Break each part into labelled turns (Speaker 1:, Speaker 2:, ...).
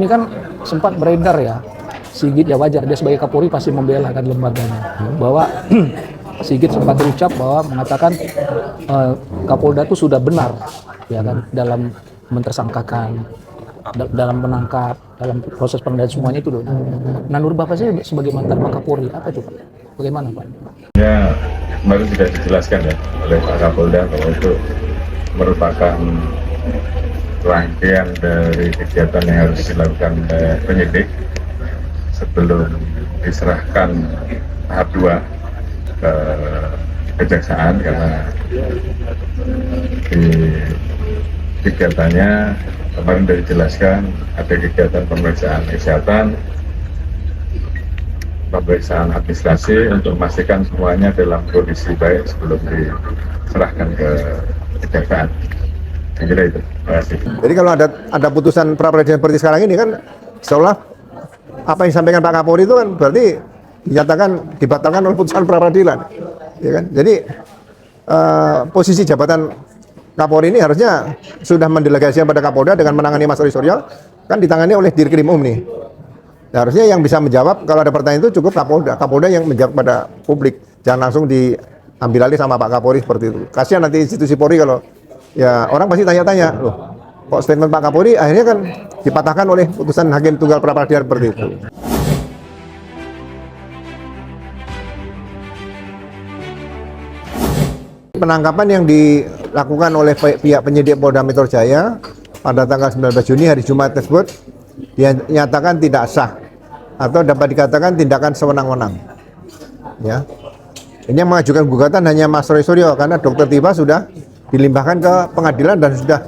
Speaker 1: ini kan sempat beredar ya, Sigit ya wajar dia sebagai Kapolri pasti membela kan lembaganya, bahwa Sigit sempat berucap bahwa mengatakan Kapolda itu sudah benar ya kan dalam mentersangkakan, dalam menangkap, dalam proses pengendalian semuanya itu loh. Nah, menurut Bapak sih sebagai mantan Kapolri apa itu Pak? Bagaimana Pak?
Speaker 2: Ya, kemarin sudah dijelaskan ya oleh Pak Kapolda bahwa itu merupakan rangkaian dari kegiatan yang harus dilakukan penyidik sebelum diserahkan tahap 2 ke kejaksaan, karena di kegiatannya kemarin sudah dijelaskan ada kegiatan pemeriksaan kesehatan, pemeriksaan administrasi untuk memastikan semuanya dalam kondisi baik sebelum diserahkan ke kejaksaan. Saya kira itu. Terima kasih.
Speaker 3: Jadi kalau ada putusan pra peradilan seperti sekarang ini kan seolah apa yang disampaikan Pak Kapolri itu kan berarti dinyatakan dibatalkan oleh putusan pra peradilan, ya kan? Jadi posisi jabatan Kapolri ini harusnya sudah mendelegasikan pada Kapolda dengan menangani Mas Roy Suryo, kan ditangani oleh Dirkrimum nih. Nah, harusnya yang bisa menjawab kalau ada pertanyaan itu cukup Kapolda. Kapolda yang menjawab pada publik, jangan langsung diambil alih sama Pak Kapolri seperti itu. Kasihan nanti institusi Polri kalau ya orang pasti tanya-tanya, loh kok statement Pak Kapolri akhirnya kan dipatahkan oleh putusan hakim tunggal pra peradilan seperti itu. Penangkapan yang dilakukan oleh pihak penyidik Polda Metro Jaya pada tanggal 19 Juni hari Jumat tersebut dinyatakan tidak sah atau dapat dikatakan tindakan sewenang-wenang. Ya. Ini yang mengajukan gugatan hanya Mas Roy Suryo karena Dr. Tiba sudah dilimpahkan ke pengadilan dan sudah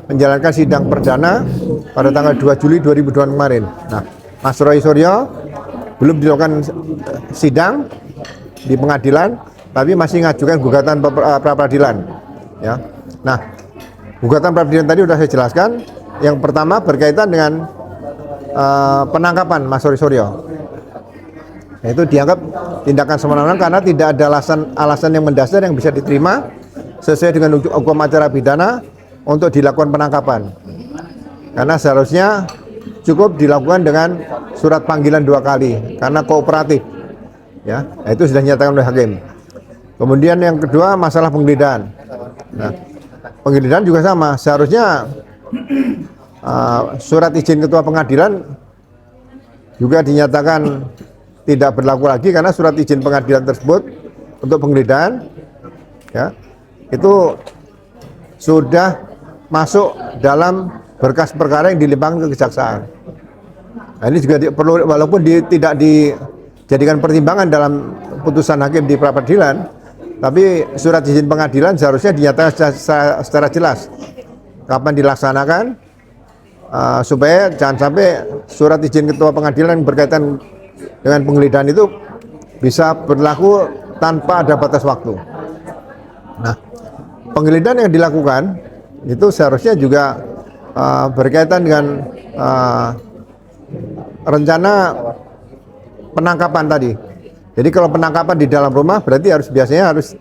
Speaker 3: menjalankan sidang perdana pada tanggal 2 Juli 2002 kemarin. Nah, Mas Roy Suryo belum dilakukan sidang di pengadilan, tapi masih mengajukan gugatan pra peradilan. Ya. Nah, gugatan pra peradilan tadi sudah saya jelaskan. Yang pertama berkaitan dengan penangkapan Mas Roy Suryo. Nah, itu dianggap tindakan sewenang-wenang karena tidak ada alasan yang mendasar yang bisa diterima sesuai dengan hukum acara pidana untuk dilakukan penangkapan. Karena seharusnya cukup dilakukan dengan surat panggilan 2 kali karena kooperatif. Ya, nah, itu sudah dinyatakan oleh hakim. Kemudian yang kedua masalah penggeledahan. Nah, penggeledahan juga sama. Seharusnya surat izin ketua pengadilan juga dinyatakan tidak berlaku lagi karena surat izin pengadilan tersebut untuk penggeledahan ya itu sudah masuk dalam berkas perkara yang dilimpahkan ke kejaksaan. Nah, ini juga perlu, walaupun tidak dijadikan pertimbangan dalam putusan hakim di pra peradilan, tapi surat izin pengadilan seharusnya dinyatakan secara jelas kapan dilaksanakan, supaya jangan sampai surat izin ketua pengadilan yang berkaitan dengan penggeledahan itu bisa berlaku tanpa ada batas waktu. Nah, penggeledahan yang dilakukan itu seharusnya juga berkaitan dengan rencana penangkapan tadi. Jadi kalau penangkapan di dalam rumah berarti biasanya harus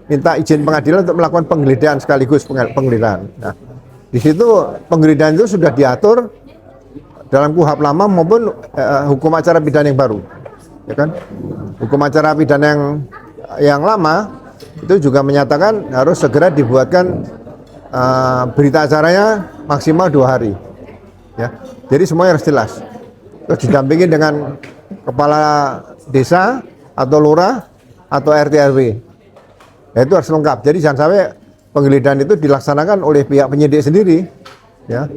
Speaker 3: minta izin pengadilan untuk melakukan penggeledahan sekaligus penggeledahan. Nah, di situ penggeledahan itu sudah diatur dalam KUHP lama maupun hukum acara pidana yang baru, ya kan? Hukum acara pidana yang lama itu juga menyatakan harus segera dibuatkan berita acaranya maksimal 2 hari, ya. Jadi semuanya harus jelas. Terus didampingi dengan kepala desa atau lurah atau RT RW. Ya, itu harus lengkap. Jadi jangan sampai penggeledahan itu dilaksanakan oleh pihak penyidik sendiri, ya.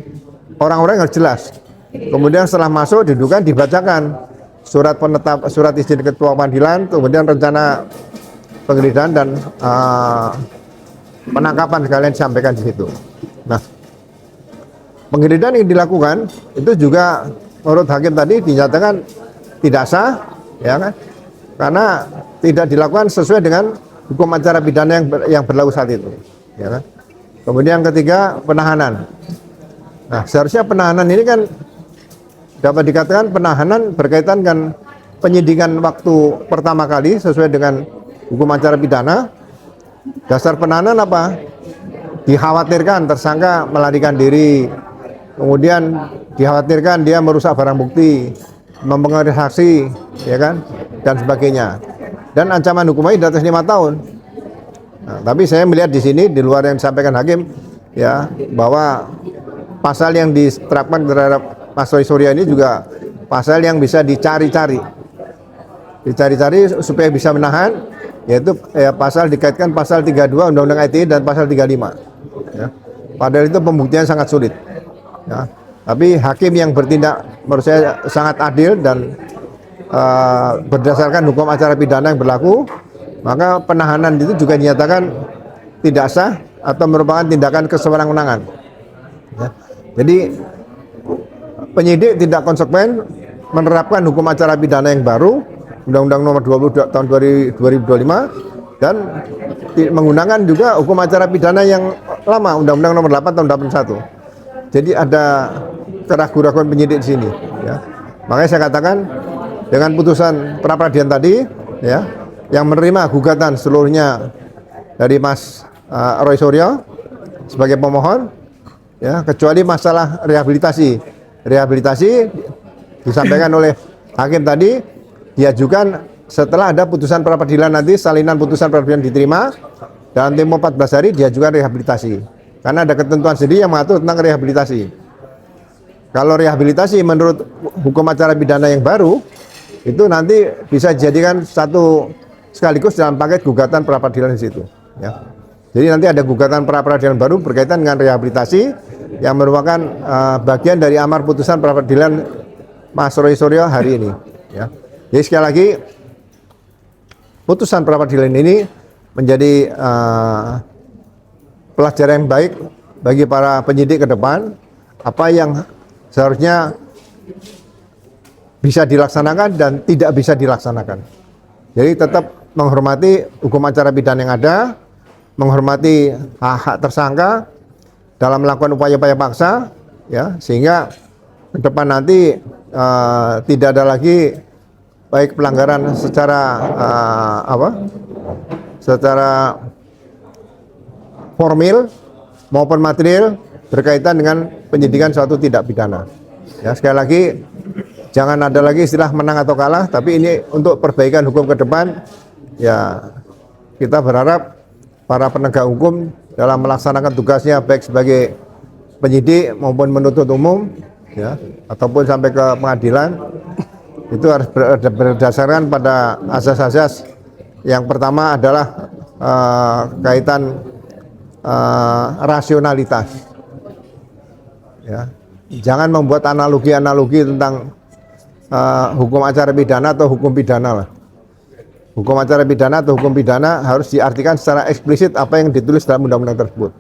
Speaker 3: Orang-orang harus jelas. Kemudian setelah masuk dibacakan surat izin ketua pengadilan, kemudian rencana penggeledahan dan penangkapan sekalian disampaikan di situ. Nah, penggeledahan yang dilakukan itu juga menurut hakim tadi dinyatakan tidak sah, ya kan? Karena tidak dilakukan sesuai dengan hukum acara pidana yang berlaku saat itu, ya kan? Kemudian yang ketiga, penahanan. Nah, seharusnya penahanan ini kan dapat dikatakan penahanan berkaitan dengan penyidikan waktu pertama kali sesuai dengan hukum acara pidana. Dasar penahanan apa? Dikhawatirkan tersangka melarikan diri, kemudian dikhawatirkan dia merusak barang bukti, mempengaruhi saksi, ya kan, dan sebagainya. Dan ancaman hukumannya di atas 5 tahun. Nah, tapi saya melihat di sini di luar yang disampaikan hakim, ya, bahwa pasal yang diterapkan terhadap Mas Roy Suryo ini juga pasal yang bisa dicari-cari supaya bisa menahan, yaitu pasal dikaitkan pasal 32 Undang-Undang ITE dan pasal 35. Ya. Padahal itu pembuktian sangat sulit. Ya. Tapi hakim yang bertindak menurut saya sangat adil dan berdasarkan hukum acara pidana yang berlaku, maka penahanan itu juga dinyatakan tidak sah atau merupakan tindakan kesewenang-wenangan. Ya. Jadi penyidik tidak konsekuen menerapkan hukum acara pidana yang baru, Undang-Undang Nomor 20 tahun 2025, dan menggunakan juga hukum acara pidana yang lama, Undang-Undang Nomor 8 tahun 81. Jadi ada keraguan-keraguan penyidik di sini. Ya. Makanya saya katakan dengan putusan pra peradilan tadi, ya, yang menerima gugatan seluruhnya dari Mas Roy Suryo sebagai pemohon, ya, kecuali masalah rehabilitasi disampaikan oleh hakim tadi, diajukan setelah ada putusan pra peradilan, nanti salinan putusan pra peradilan diterima dalam tempo 14 hari diajukan rehabilitasi, karena ada ketentuan sendiri yang mengatur tentang rehabilitasi. Kalau rehabilitasi menurut hukum acara pidana yang baru itu nanti bisa dijadikan satu sekaligus dalam paket gugatan pra peradilan di situ, ya. Jadi nanti ada gugatan pra peradilan baru berkaitan dengan rehabilitasi yang merupakan bagian dari amar putusan pra peradilan Mas Roy Suryo hari ini, ya. Jadi sekali lagi putusan pra peradilan ini menjadi pelajaran yang baik bagi para penyidik ke depan, apa yang seharusnya bisa dilaksanakan dan tidak bisa dilaksanakan. Jadi tetap menghormati hukum acara pidana yang ada, menghormati hak-hak tersangka dalam melakukan upaya-upaya paksa, ya, sehingga ke depan nanti tidak ada lagi baik pelanggaran secara secara formil maupun material berkaitan dengan penyidikan suatu tindak pidana. Ya, sekali lagi jangan ada lagi istilah menang atau kalah, tapi ini untuk perbaikan hukum ke depan. Ya, kita berharap para penegak hukum dalam melaksanakan tugasnya baik sebagai penyidik maupun menuntut umum, ya, ataupun sampai ke pengadilan, itu harus berdasarkan pada asas-asas. Yang pertama adalah kaitan rasionalitas. Ya, jangan membuat analogi-analogi tentang hukum acara pidana atau hukum pidana lah. Hukum acara pidana atau hukum pidana harus diartikan secara eksplisit apa yang ditulis dalam undang-undang tersebut.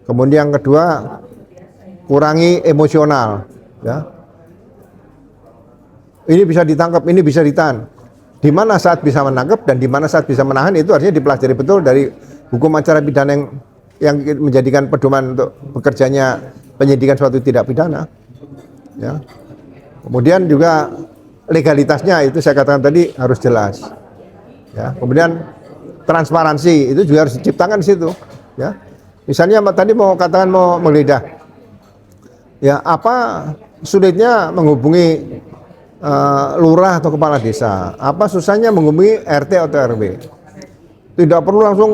Speaker 3: Kemudian yang kedua, kurangi emosional. Ya. Ini bisa ditangkap, ini bisa ditahan. Di mana saat bisa menangkap dan di mana saat bisa menahan itu harusnya dipelajari betul dari hukum acara pidana yang menjadikan pedoman untuk bekerjanya penyidikan suatu tindak pidana. Ya. Kemudian juga legalitasnya itu saya katakan tadi harus jelas. Ya. Kemudian transparansi itu juga harus diciptakan di situ. Ya. Misalnya tadi mau katakan mau menggeledah, ya, apa sulitnya menghubungi lurah atau kepala desa? Apa susahnya menghubungi RT atau RW? Tidak perlu langsung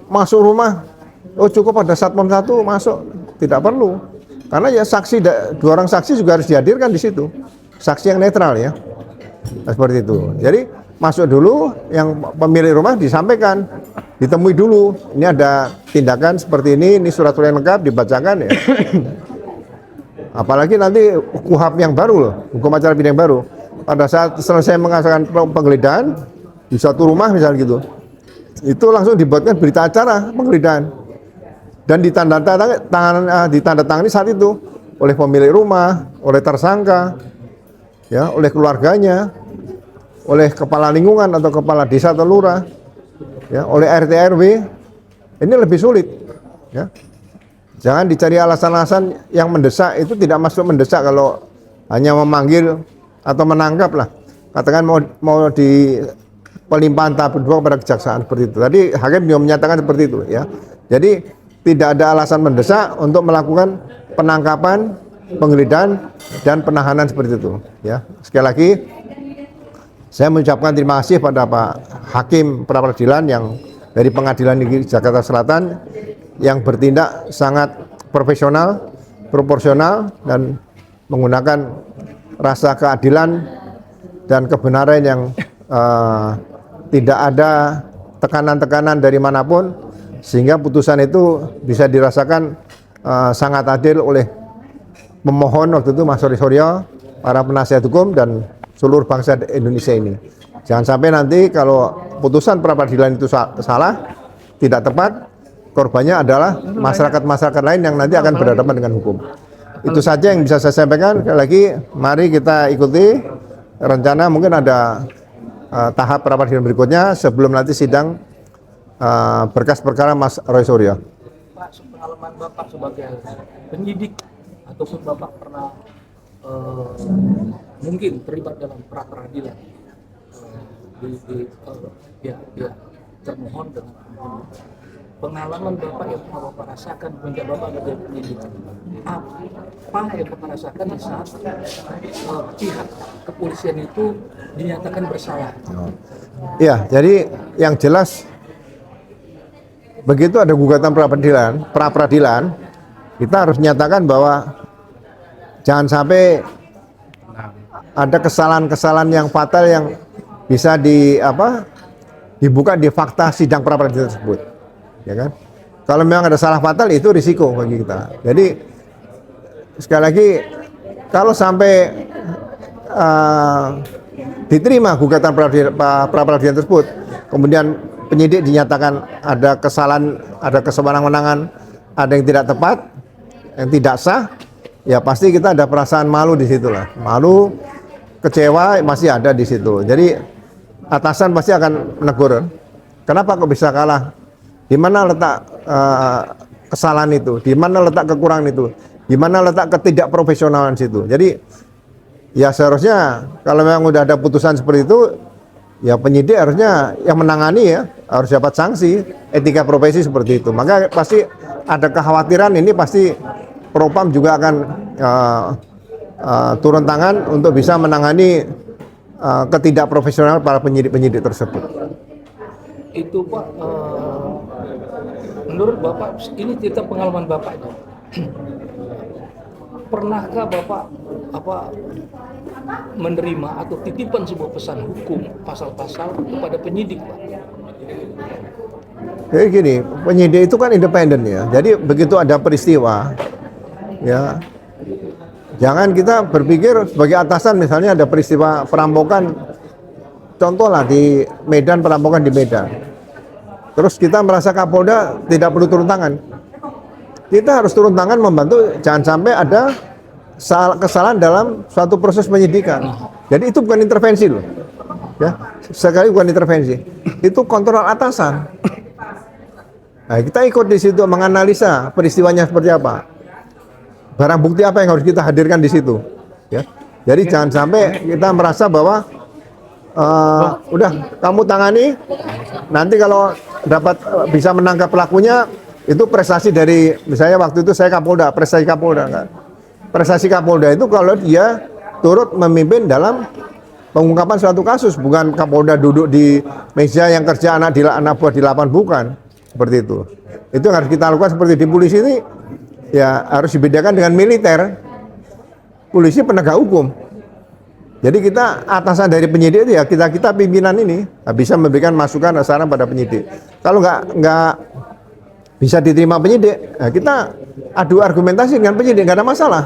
Speaker 3: masuk rumah. Oh, cukup ada satpam satu masuk, tidak perlu. Karena ya saksi, dua orang saksi juga harus dihadirkan di situ. Saksi yang netral, ya. Nah, seperti itu. Jadi masuk dulu, yang pemilik rumah disampaikan, ditemui dulu. Ini ada tindakan seperti ini surat-surat yang lengkap dibacakan, ya. Apalagi nanti KUHP yang baru loh, hukum acara pidana yang baru. Pada saat selesai mengaksanakan penggeledahan di suatu rumah misalnya gitu, itu langsung dibuatkan berita acara penggeledahan dan ditandatangani saat itu oleh pemilik rumah, oleh tersangka, ya, oleh keluarganya, oleh kepala lingkungan atau kepala desa atau lurah, ya, oleh RT RW. Ini lebih sulit, ya. Jangan dicari alasan-alasan yang mendesak, itu tidak masuk mendesak kalau hanya memanggil atau menangkap lah. Katakan mau di pelimpahan tahap kedua kepada kejaksaan seperti itu. Tadi hakim juga menyatakan seperti itu, ya. Jadi tidak ada alasan mendesak untuk melakukan penangkapan penggeledahan dan penahanan seperti itu. Ya, sekali lagi saya mengucapkan terima kasih pada Pak Hakim Pra-Peradilan yang dari Pengadilan Negeri Jakarta Selatan yang bertindak sangat profesional, proporsional, dan menggunakan rasa keadilan dan kebenaran yang tidak ada tekanan-tekanan dari manapun, sehingga putusan itu bisa dirasakan sangat adil oleh pemohon waktu itu Mas Suryo, para penasihat hukum, dan seluruh bangsa Indonesia ini. Jangan sampai nanti kalau putusan pra-peradilan itu salah, tidak tepat, korbannya adalah masyarakat-masyarakat lain yang nanti akan berhadapan dengan hukum. Itu saja yang bisa saya sampaikan. Sekali lagi, mari kita ikuti rencana, mungkin ada tahap pra-peradilan berikutnya sebelum nanti sidang berkas perkara Mas Roy Suryo.
Speaker 1: Pak, pengalaman Bapak sebagai penyidik ataupun Bapak pernah mungkin terlibat dalam pra-peradilan di pihak termohon dengan pengalaman Bapak yang pernah Bapak rasakan menjadi Bapak menjadi penyidik, apa yang Bapak rasakan di saat pihak kepolisian itu dinyatakan bersalah?
Speaker 3: Ya, jadi yang jelas begitu ada gugatan pra-peradilan, kita harus nyatakan bahwa jangan sampai ada kesalahan-kesalahan yang fatal yang bisa dibuka di fakta sidang pra-peradilan tersebut, ya kan? Kalau memang ada salah fatal, itu risiko bagi kita. Jadi sekali lagi, kalau sampai diterima gugatan pra-peradilan tersebut, kemudian penyidik dinyatakan ada kesalahan, ada kesewenang-wenangan, ada yang tidak tepat, yang tidak sah, ya pasti kita ada perasaan malu di situ lah. Malu, kecewa masih ada di situ. Jadi atasan pasti akan menegur. Kenapa kok bisa kalah? Di mana letak kesalahan itu? Di mana letak kekurangan itu? Di mana letak ketidakprofesionalan situ? Jadi ya seharusnya kalau memang udah ada putusan seperti itu, ya penyidik harusnya yang menangani ya harus dapat sanksi etika profesi seperti itu. Maka pasti ada kekhawatiran ini, pasti Propam juga akan turun tangan untuk bisa menangani ketidakprofesional para penyidik-penyidik tersebut.
Speaker 1: Itu Pak, menurut Bapak, ini cerita pengalaman Bapak itu. Pernahkah Bapak menerima atau titipan sebuah pesan hukum pasal-pasal kepada penyidik, Pak?
Speaker 3: Jadi gini, penyidik itu kan independen ya. Jadi begitu ada peristiwa, ya jangan kita berpikir sebagai atasan, misalnya ada peristiwa perampokan, contohlah di Medan, perampokan di Medan. Terus kita merasa Kapolda tidak perlu turun tangan. Kita harus turun tangan membantu, jangan sampai ada kesalahan dalam suatu proses penyidikan. Jadi itu bukan intervensi loh. Ya, sekali bukan intervensi. Itu kontrol atasan. Nah, kita ikut di situ menganalisa peristiwanya seperti apa. Barang bukti apa yang harus kita hadirkan di situ. Ya. Jadi jangan sampai kita merasa bahwa udah kamu tangani, nanti kalau dapat bisa menangkap pelakunya, itu prestasi dari, misalnya waktu itu saya Kapolda, prestasi Kapolda enggak. Prestasi Kapolda itu kalau dia turut memimpin dalam pengungkapan suatu kasus, bukan Kapolda duduk di meja yang kerja anak buah di lapangan, bukan seperti itu. Itu yang harus kita lakukan. Seperti di polisi ini ya harus dibedakan dengan militer. Polisi penegak hukum. Jadi kita atasan dari penyidik itu ya kita pimpinan ini bisa memberikan masukan dan saran pada penyidik. Kalau nggak bisa diterima penyidik, nah kita adu argumentasi dengan penyidik, nggak ada masalah.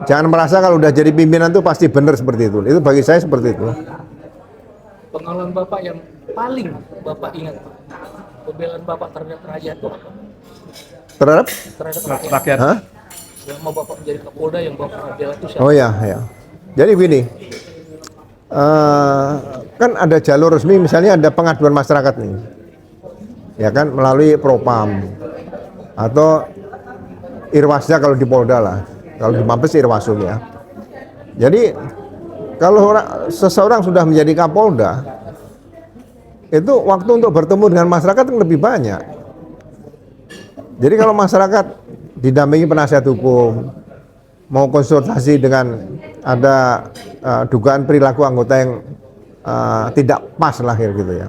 Speaker 3: Jangan merasa kalau udah jadi pimpinan itu pasti benar seperti itu. Itu bagi saya seperti itu.
Speaker 1: Pengalaman Bapak yang paling Bapak ingat, Pak, pembelaan Bapak terhadap rakyat itu apa?
Speaker 3: Terhadap
Speaker 1: rakyat.
Speaker 3: Hah?
Speaker 1: Selama Bapak menjadi Kapolda, yang Bapak bela itu siapa?
Speaker 3: Oh ya. Jadi begini, kan ada jalur resmi, misalnya ada pengaduan masyarakat nih, ya kan, melalui Propam atau Irwasda kalau di Polda lah, kalau di Mabes Irwasum ya. Jadi kalau seseorang sudah menjadi Kapolda, itu waktu untuk bertemu dengan masyarakat lebih banyak. Jadi kalau masyarakat didampingi penasihat hukum, mau konsultasi dengan ada dugaan perilaku anggota yang tidak pas lahir gitu ya.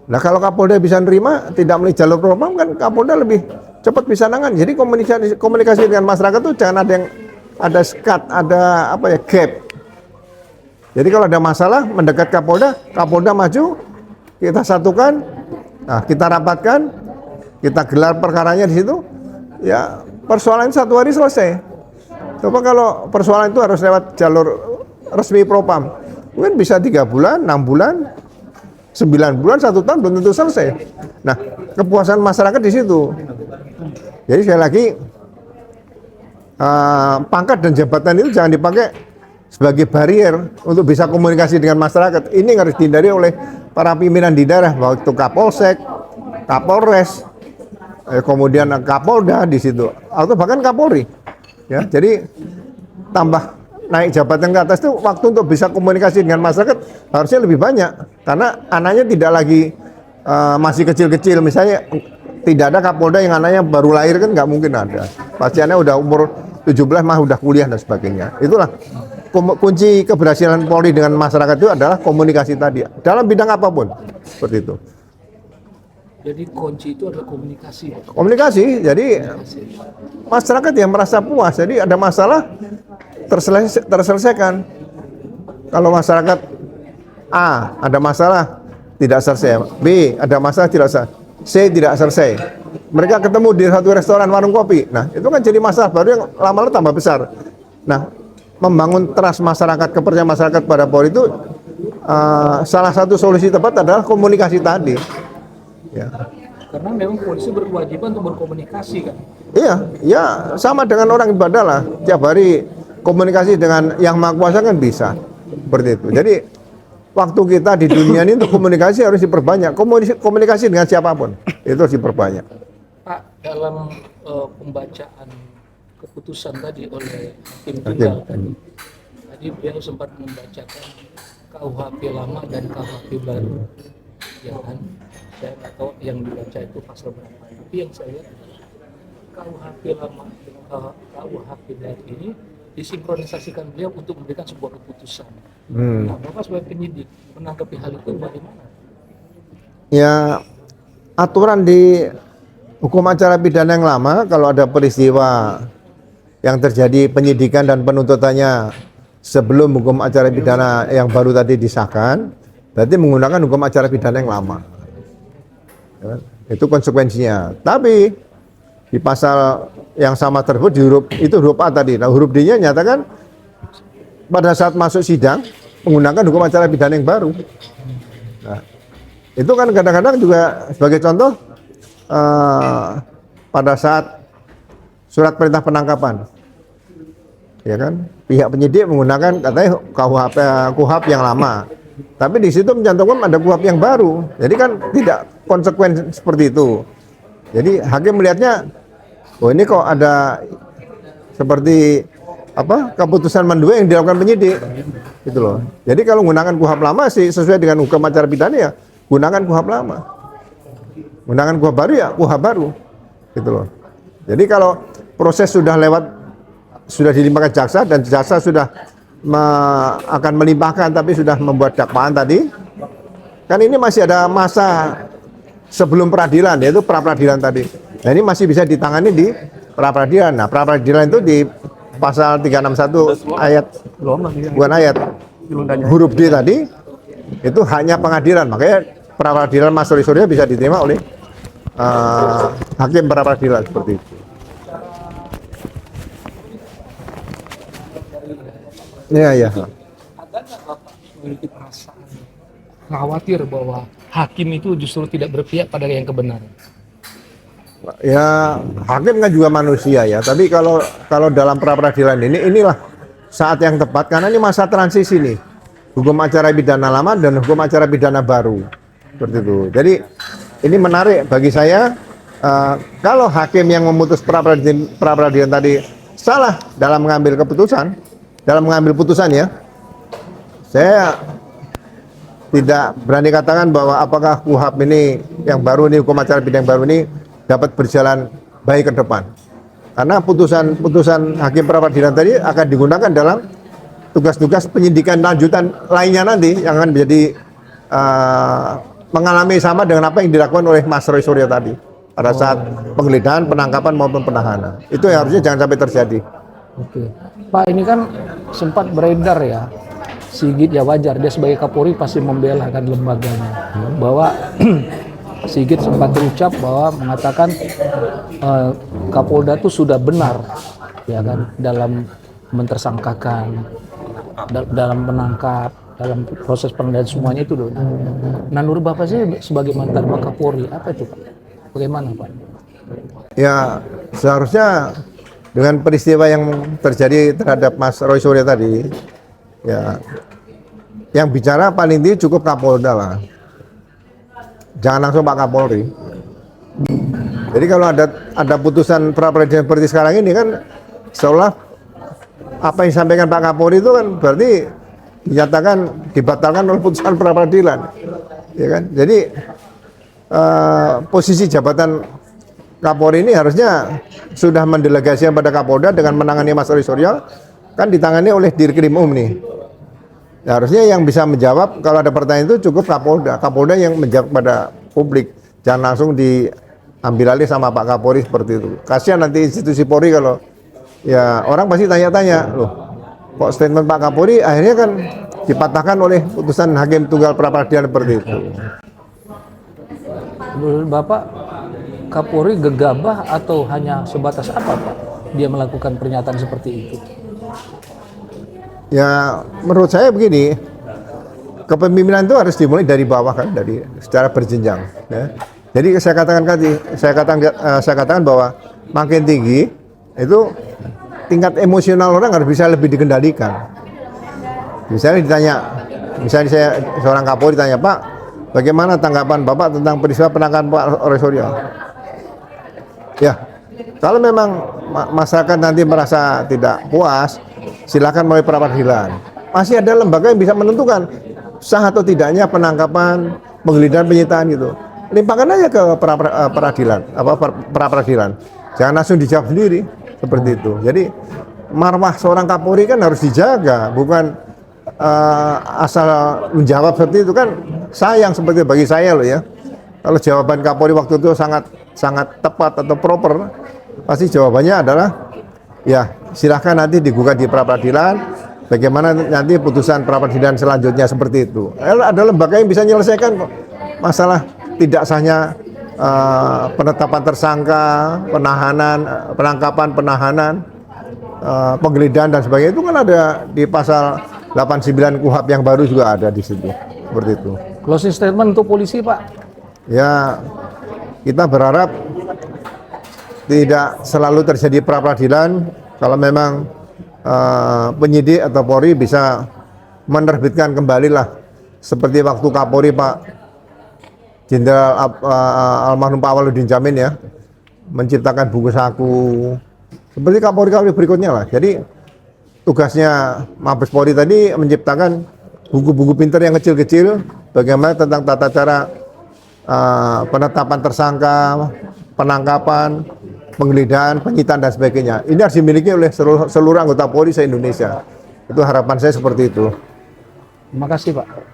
Speaker 3: Nah kalau Kapolda bisa nerima tidak melalui jalur propam kan Kapolda lebih cepat bisa nangani. Jadi komunikasi dengan masyarakat tuh jangan ada sekat, ada apa ya, gap. Jadi kalau ada masalah mendekat Kapolda, Kapolda maju, kita satukan, nah, kita rapatkan, kita gelar perkaranya di situ, ya persoalan 1 hari selesai. Coba kalau persoalan itu harus lewat jalur resmi propam, mungkin bisa 3 bulan, 6 bulan, 9 bulan, 1 tahun belum tentu selesai. Nah, kepuasan masyarakat di situ. Jadi sekali lagi, pangkat dan jabatan itu jangan dipakai sebagai barrier untuk bisa komunikasi dengan masyarakat. Ini yang harus dihindari oleh para pimpinan di daerah, baik itu Kapolsek, Kapolres, kemudian Kapolda di situ, atau bahkan Kapolri. Ya, jadi tambah naik jabatan ke atas itu waktu untuk bisa komunikasi dengan masyarakat harusnya lebih banyak, karena anaknya tidak lagi masih kecil-kecil. Misalnya tidak ada Kapolda yang anaknya baru lahir, kan nggak mungkin ada. Pasti anaknya udah umur 17 mah udah kuliah dan sebagainya. Itulah kunci keberhasilan Polri dengan masyarakat itu adalah komunikasi tadi dalam bidang apapun, seperti itu.
Speaker 1: Jadi kunci itu adalah komunikasi.
Speaker 3: Komunikasi, jadi masyarakat yang merasa puas, jadi ada masalah terselesaikan. Kalau masyarakat A ada masalah tidak selesai, B ada masalah tidak selesai, C tidak selesai, mereka ketemu di satu restoran warung kopi, nah itu kan jadi masalah baru yang lama-lama tambah besar. Nah, membangun trust masyarakat, kepercayaan masyarakat pada Polri itu salah satu solusi tepat adalah komunikasi tadi. Ya.
Speaker 1: Karena memang polisi berkewajiban untuk berkomunikasi kan.
Speaker 3: Iya, ya sama dengan orang ibadah lah. Tiap hari komunikasi dengan yang Maha Kuasa kan bisa. Seperti itu. Jadi waktu kita di dunia ini untuk komunikasi harus diperbanyak. Komunikasi dengan siapapun itu harus diperbanyak.
Speaker 1: Pak, dalam pembacaan keputusan tadi oleh Hakim Tunggal tadi beliau sempat membacakan KUHP lama dan KUHP baru, ya kan? Saya nggak tahu yang dibaca itu pasal berapa, tapi yang saya lihat KUHP lama dan KUHP baru ini disinkronisasikan beliau untuk memberikan sebuah keputusan. Nah, Bapak sebagai penyidik menanggapi hal itu bagaimana?
Speaker 3: Ya, aturan di hukum acara pidana yang lama, kalau ada peristiwa yang terjadi penyidikan dan penuntutannya sebelum hukum acara pidana yang baru tadi disahkan, berarti menggunakan hukum acara pidana yang lama. Ya, itu konsekuensinya. Tapi di pasal yang sama tersebut di huruf A tadi. Nah, huruf D-nya nyatakan pada saat masuk sidang menggunakan hukum acara pidana yang baru. Nah, itu kan kadang-kadang juga sebagai contoh pada saat surat perintah penangkapan, ya kan, pihak penyidik menggunakan katanya KUHP yang lama, tapi di situ mencantumkan ada KUHP yang baru. Jadi kan tidak konsekuen seperti itu. Jadi hakim melihatnya, oh ini kok ada seperti apa keputusan mendua yang dilakukan penyidik, gitu loh. Jadi kalau menggunakan KUHP lama sih sesuai dengan hukum acara pidana ya gunakan KUHP lama. Menggunakan KUHP baru ya KUHP baru, gitu loh. Jadi kalau proses sudah lewat, sudah dilimpahkan jaksa dan jaksa sudah akan melimpahkan tapi sudah membuat dakwaan tadi, kan ini masih ada masa sebelum peradilan, yaitu pra-peradilan tadi. Nah ini masih bisa ditangani di pra-peradilan. Nah pra-peradilan itu di pasal 361 ayat, bukan ayat, huruf D tadi, itu hanya pengadilan. Makanya pra-peradilan Mas Surya bisa diterima oleh hakim pra-peradilan seperti itu. Iya.
Speaker 1: Ada nggak Bapak memiliki perasaan khawatir bahwa hakim itu justru tidak berpihak pada yang kebenaran?
Speaker 3: Ya, hakim kan juga manusia ya. Tapi kalau dalam pra-peradilan inilah saat yang tepat karena ini masa transisi nih. Hukum acara pidana lama dan hukum acara pidana baru. Seperti itu. Jadi ini menarik bagi saya kalau hakim yang memutus pra-peradilan tadi salah dalam mengambil keputusan, ya. Saya tidak berani katakan bahwa apakah KUHP ini yang baru ini, hukum acara pidana yang baru ini dapat berjalan baik ke depan. Karena putusan hakim pra-peradilan tadi akan digunakan dalam tugas-tugas penyidikan lanjutan lainnya nanti yang akan menjadi mengalami sama dengan apa yang dilakukan oleh Mas Roy Suryo tadi pada saat penggeledahan, penangkapan maupun penahanan. Itu yang harusnya jangan sampai terjadi.
Speaker 1: Oke, Pak, ini kan sempat beredar ya, Sigit ya wajar dia sebagai Kapolri pasti membela kan lembaganya, bahwa Sigit sempat berucap bahwa mengatakan Kapolda itu sudah benar ya kan dalam mentersangkakan, dalam menangkap, dalam proses pengendalian semuanya itu dulu. Nah, menurut Bapak sih sebagai mantan Wakapolri apa itu Pak? Bagaimana Pak?
Speaker 3: Ya seharusnya dengan peristiwa yang terjadi terhadap Mas Roy Suryo tadi, ya yang bicara paling tinggi cukup Kapolda lah. Jangan langsung Pak Kapolri. Jadi kalau ada putusan pra-peradilan seperti sekarang ini kan seolah apa yang disampaikan Pak Kapolri itu kan berarti dinyatakan dibatalkan oleh putusan pra-peradilan, ya kan? Jadi posisi jabatan Kapolri ini harusnya sudah mendelegasikan pada Kapolda dengan menangani Mas Roy Suryo, kan ditangani oleh Dirkrim nih. Ya, harusnya yang bisa menjawab kalau ada pertanyaan itu cukup Kapolda. Kapolda yang menjawab pada publik, jangan langsung diambil alih sama Pak Kapolri seperti itu. Kasihan nanti institusi Polri kalau ya orang pasti tanya-tanya, loh kok statement Pak Kapolri akhirnya kan dipatahkan oleh putusan hakim tunggal pra-peradilan seperti itu.
Speaker 1: Menurut Bapak, Kapolri gegabah atau hanya sebatas apa Pak dia melakukan pernyataan seperti itu?
Speaker 3: Ya menurut saya begini, kepemimpinan itu harus dimulai dari bawah kan, dari secara berjenjang. Ya. Jadi saya katakan bahwa makin tinggi itu tingkat emosional orang harus bisa lebih dikendalikan. Misalnya saya seorang Kapolri ditanya, Pak, bagaimana tanggapan Bapak tentang peristiwa penangkapan Pak Roy Suryo? Ya, kalau memang masyarakat nanti merasa tidak puas, silakan melalui pra-peradilan. Masih ada lembaga yang bisa menentukan sah atau tidaknya penangkapan, penggeledahan, penyitaan gitu. Limpahkan aja ke pra-peradilan. Jangan langsung dijawab sendiri seperti itu. Jadi marwah seorang Kapolri kan harus dijaga, bukan asal menjawab seperti itu kan sayang seperti bagi saya loh ya. Kalau jawaban Kapolri waktu itu sangat tepat atau proper, pasti jawabannya adalah ya silahkan nanti digugat di pra-peradilan. Bagaimana nanti putusan pra-peradilan selanjutnya seperti itu. Ada lembaga yang bisa menyelesaikan kok masalah tidak sahnya penetapan tersangka, penahanan, penangkapan, penahanan, penggeledahan dan sebagainya itu kan ada di pasal 89 KUHP yang baru juga ada di situ seperti itu.
Speaker 1: Closing statement untuk polisi Pak.
Speaker 3: Ya, kita berharap tidak selalu terjadi pra-peradilan kalau memang penyidik atau Polri bisa menerbitkan kembali lah seperti waktu Kapolri Pak Jenderal almarhum Pak Awaludin Jamin ya menciptakan buku saku seperti Kapolri berikutnya lah. Jadi tugasnya Mabes Polri tadi menciptakan buku-buku pintar yang kecil-kecil bagaimana tentang tata cara penetapan tersangka, penangkapan, penggeledahan, penyitaan dan sebagainya. Ini harus dimiliki oleh seluruh anggota Polri se-Indonesia. Itu harapan saya seperti itu.
Speaker 1: Terima kasih Pak.